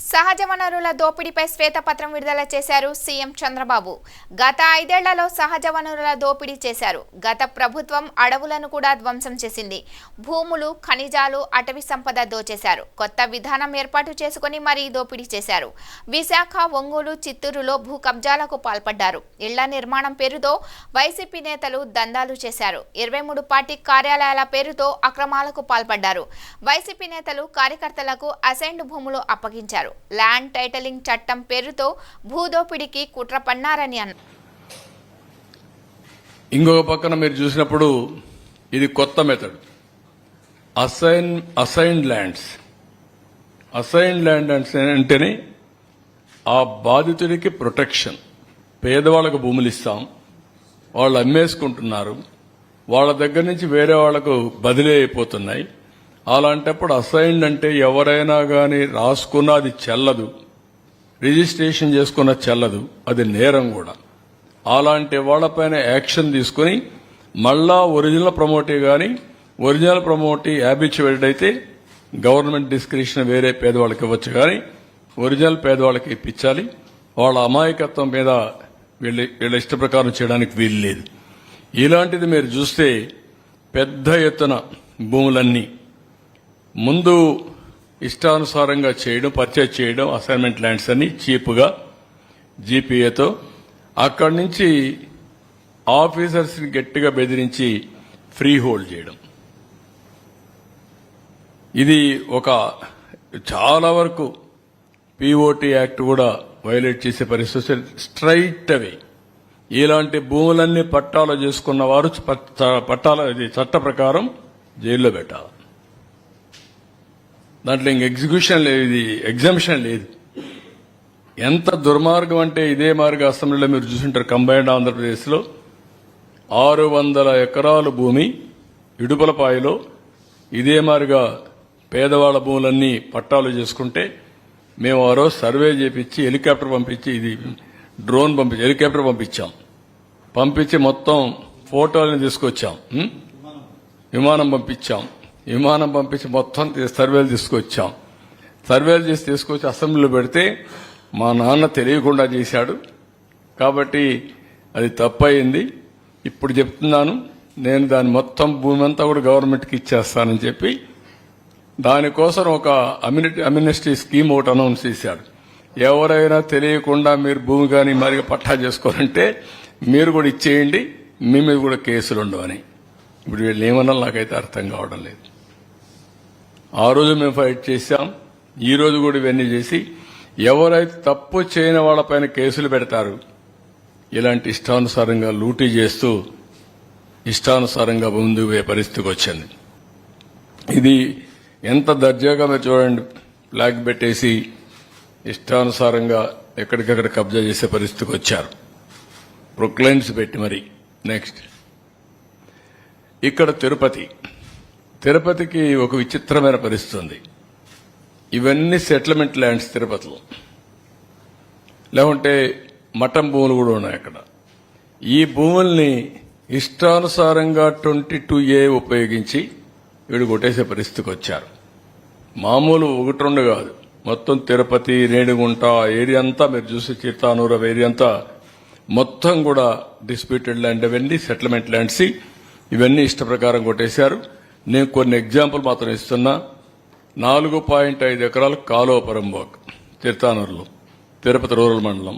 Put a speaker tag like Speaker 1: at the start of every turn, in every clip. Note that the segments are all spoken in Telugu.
Speaker 1: సహజ వనరుల దోపిడీపై శ్వేతపత్రం విడుదల చేశారు సీఎం చంద్రబాబు. గత 5 ఏళ్లలో సహజ వనరుల దోపిడీ చేశారు. గత ప్రభుత్వం అడవులను కూడా ధ్వంసం చేసింది. భూములు, ఖనిజాలు, అటవీ సంపద దోచేశారు. కొత్త విధానం ఏర్పాటు చేసుకుని మరీ దోపిడీ చేశారు. విశాఖ, ఒంగోలు, చిత్తూరులో భూ కబ్జాలకు పాల్పడ్డారు. ఇళ్ల నిర్మాణం పేరుతో వైసీపీ నేతలు దందాలు చేశారు. 23 పార్టీ కార్యాలయాల పేరుతో అక్రమాలకు పాల్పడ్డారు. వైసీపీ నేతలు కార్యకర్తలకు అసైన్డ్ భూములు అప్పగించారు. ల్యాండ్ టైటిలింగ్ చట్టం పేరుతో భూదోపిడీకి కుట్ర పన్నారని అన్నారు.
Speaker 2: ఇంకొక పక్కన మీరు చూసినప్పుడు ఇది కొత్త మెథడ్. అసైన్డ్ ల్యాండ్స్ అంటేనే ఆ బాధితుడికి ప్రొటెక్షన్. పేదవాళ్లకు భూములు ఇస్తాం, వాళ్ళు అమ్మేసుకుంటున్నారు, వాళ్ళ దగ్గర నుంచి వేరే వాళ్లకు బదిలీ అయిపోతున్నాయి. అలాంటప్పుడు అసైన్డ్ అంటే ఎవరైనా కానీ రాసుకున్న అది చెల్లదు, రిజిస్ట్రేషన్ చేసుకున్న చెల్లదు, అది నేరం కూడా. అలాంటి వాళ్లపైన యాక్షన్ తీసుకుని మళ్ళా ఒరిజినల్ ప్రమోటీ కానీ ఒరిజినల్ ప్రమోటీ హ్యాబిచువేటెడ్ అయితే గవర్నమెంట్ డిస్క్రిప్షన్ వేరే పేదవాళ్ళకి ఇవ్వచ్చు, కానీ ఒరిజినల్ పేదవాళ్ళకి ఇప్పించాలి. వాళ్ళ అమాయకత్వం మీద వీళ్ళ ఇష్ట ప్రకారం చేయడానికి వీలు లేదు. ఇలాంటిది మీరు చూస్తే పెద్ద ఎత్తున భూములన్నీ ముందు ఇష్టానుసారంగా చేయడం, పర్చేజ్ చేయడం, అసైన్మెంట్ ల్యాండ్స్ అన్ని చీప్గా జీపీఏతో, అక్కడి నుంచి ఆఫీసర్స్ ని గట్టిగా బెదిరించి ఫ్రీ హోల్డ్ చేయడం. ఇది ఒక చాలా వరకు పీఓటీ యాక్ట్ కూడా వైలేట్ చేసే పరిస్థితి. స్ట్రైట్ అవే ఇలాంటి భూములన్నీ పట్టాలు చేసుకున్న వారు చట్ట ప్రకారం జైల్లో పెట్టాలి. దాంట్లో ఇంక ఎగ్జిక్యూషన్ లేదు, ఇది ఎగ్జామ్షన్ లేదు. ఎంత దుర్మార్గం అంటే ఇదే మార్గ అసెంబ్లీలో మీరు చూసుంటారు. కంబైన్డ్ ఆంధ్రప్రదేశ్లో 600 ఎకరాల భూమి ఇడుపులపాయలో ఇదే మారిగా పేదవాళ్ల భూములన్నీ పట్టాలు చేసుకుంటే మేము ఆ రోజు సర్వే చేపించి హెలికాప్టర్ పంపించి, ఇది డ్రోన్ పంపించి హెలికాప్టర్ పంపించి మొత్తం ఫోటోలను తీసుకొచ్చాం. విమానం పంపించి మొత్తం సర్వేలు తీసుకొచ్చాం. సర్వేలు చేసి తీసుకొచ్చి అసెంబ్లీలో పెడితే మా నాన్న తెలియకుండా చేశాడు కాబట్టి అది తప్పయింది. ఇప్పుడు చెప్తున్నాను, నేను దాని మొత్తం భూమి అంతా కూడా గవర్నమెంట్కి ఇచ్చేస్తానని చెప్పి దానికోసం ఒక అమ్యూనిటీ స్కీమ్ ఒకటి అనౌన్స్ చేశాడు. ఎవరైనా తెలియకుండా మీరు భూమి కానీ మరిగా పట్టా చేసుకోవాలంటే మీరు కూడా ఇచ్చేయండి, మీ మీద కూడా కేసులు ఉండవని. ఇప్పుడు వీళ్ళు ఏమన్నా నాకైతే అర్థం కావడం లేదు. ఆ రోజు మేము ఫైట్ చేశాం, ఈ రోజు కూడా ఇవన్నీ చేసి ఎవరైతే తప్పు చేయని వాళ్లపైన కేసులు పెడతారు. ఇలాంటి ఇష్టానుసారంగా లూటీ చేస్తూ ఇష్టానుసారంగా ముందుకు పోయే పరిస్థితికి వచ్చింది. ఇది ఎంత దర్జాగా మీరు చూడండి, ఫ్లాగ్ పెట్టేసి ఇష్టానుసారంగా ఎక్కడికక్కడ కబ్జా చేసే పరిస్థితికి వచ్చారు. ప్రొక్లైన్స్ పెట్టి మరి. నెక్స్ట్ ఇక్కడ తిరుపతికి ఒక విచిత్రమైన పరిస్థితి ఉంది. ఇవన్నీ సెటిల్మెంట్ ల్యాండ్స్ తిరుపతిలో, లేకుంటే మఠం భూములు కూడా ఉన్నాయి అక్కడ. ఈ భూముల్ని ఇష్టానుసారంగా 22A ఉపయోగించి వీడు కొట్టేసే పరిస్థితికి వచ్చారు. మామూలు 1-2 కాదు, మొత్తం తిరుపతి, రేణిగుంట ఏరియా అంతా మీరు చూసి, చిత్తానూరు ఏరియా అంతా మొత్తం కూడా డిస్ప్యూటెడ్ ల్యాండ్, అవన్నీ సెటిల్మెంట్ ల్యాండ్స్. ఇవన్నీ ఇష్ట ప్రకారం కొట్టేశారు. నేను కొన్ని ఎగ్జాంపుల్ మాత్రం ఇస్తున్నా. 4.5 ఎకరాలు కాలువపురంబోక్ చిత్తానూరులో, తిరుపతి రూరల్ మండలం.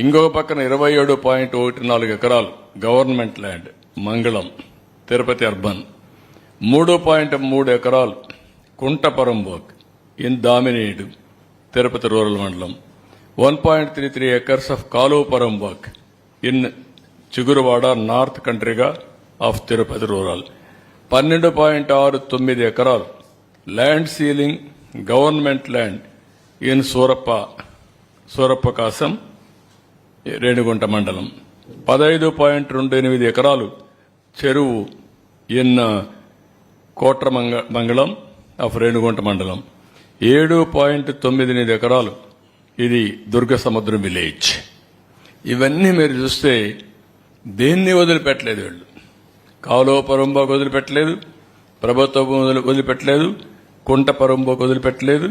Speaker 2: ఇంకొక పక్కన 27.14 ఎకరాలు గవర్నమెంట్ ల్యాండ్ మంగళం, తిరుపతి అర్బన్. 3.3 ఎకరాలు కుంటపరంబోక్ ఇన్ దామినేడు, తిరుపతి రూరల్ మండలం. 1.33 acres of కాలువపురంబోక్ ఇన్ చిగురువాడ, నార్త్ కంట్రీగా ఆఫ్ తిరుపతి రూరల్. 12.69 ఎకరాలు land ceiling government land in Surappakasam, Renigunta మండలం. 15.28 ఎకరాలు చెరువు ఇన్ కోట్ర మంగళం ఆఫ్ రేణిగుంట మండలం. 7.98 ఎకరాలు ఇది దుర్గ సముద్రం విలేజ్. ఇవన్నీ మీరు చూస్తే దేన్ని వదిలిపెట్టలేదు వీళ్ళు. కాలువపురంబోక్ వదిలిపెట్టలేదు, ప్రభుత్వ వదిలిపెట్టలేదు, కుంట పరంబోకు వదిలిపెట్టలేదు,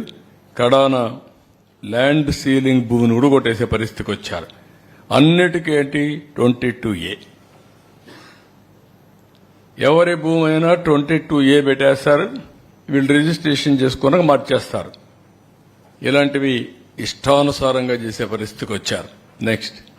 Speaker 2: కడాన ల్యాండ్ సీలింగ్ భూమిని కూడా కొట్టేసే పరిస్థితికి వచ్చారు. అన్నిటికేంటి 22A. ఎవరి భూమి అయినా 22A పెట్టేస్తారు, వీళ్ళు రిజిస్ట్రేషన్ చేసుకున్నాక మార్చేస్తారు. ఇలాంటివి ఇష్టానుసారంగా చేసే పరిస్థితికి వచ్చారు. నెక్స్ట్